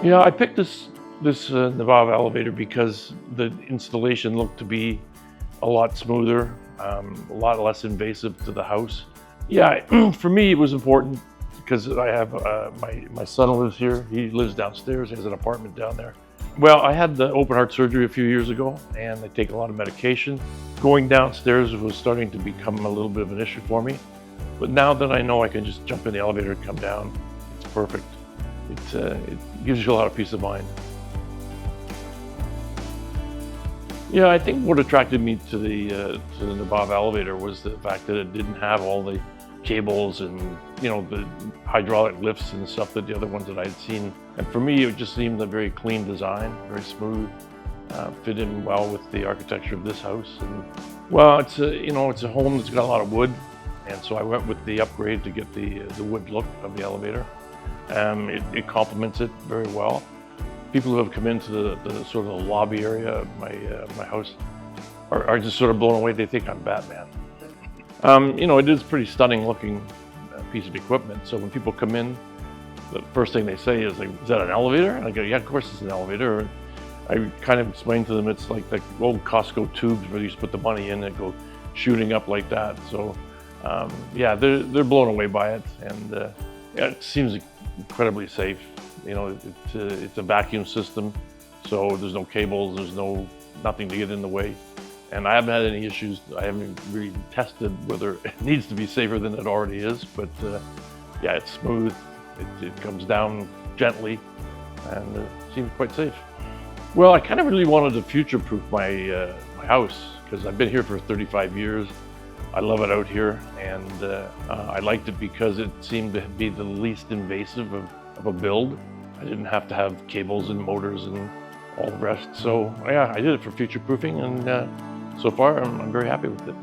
Yeah, I picked this Nibav elevator because the installation looked to be a lot smoother, a lot less invasive to the house. Yeah, for me it was important because I have my son lives here. He lives downstairs. He has an apartment down there. Well, I had the open heart surgery a few years ago, and I take a lot of medication. Going downstairs was starting to become a little bit of an issue for me. But now that I know I can just jump in the elevator and come down, it's perfect. It gives you a lot of peace of mind. Yeah, I think what attracted me to the Nibav elevator was the fact that it didn't have all the cables and the hydraulic lifts and stuff that the other ones that I had seen. And for me, it just seemed a very clean design, very smooth, fit in well with the architecture of this house. And well, it's a home that's got a lot of wood, and so I went with the upgrade to get the wood look of the elevator. It complements it very well. People who have come into the sort of the lobby area of my house are just sort of blown away. They think I'm Batman. It is a pretty stunning looking piece of equipment. So when people come in, the first thing they say is like, "Is that an elevator?" And I go, "Yeah, of course it's an elevator." And I kind of explain to them it's like the old Costco tubes where you just put the money in and go shooting up like that. So yeah, they're blown away by it, and yeah, it seems incredibly safe. It's a vacuum system, so there's no cables, there's nothing to get in the way. And I haven't had any issues. I haven't really tested whether it needs to be safer than it already is, but yeah, it's smooth. It comes down gently, and it seems quite safe. Well, I kind of really wanted to future-proof my house because I've been here for 35 years. I love it out here, and I liked it because it seemed to be the least invasive of a build. I didn't have to have cables and motors and all the rest. So yeah, I did it for future-proofing, and so far I'm very happy with it.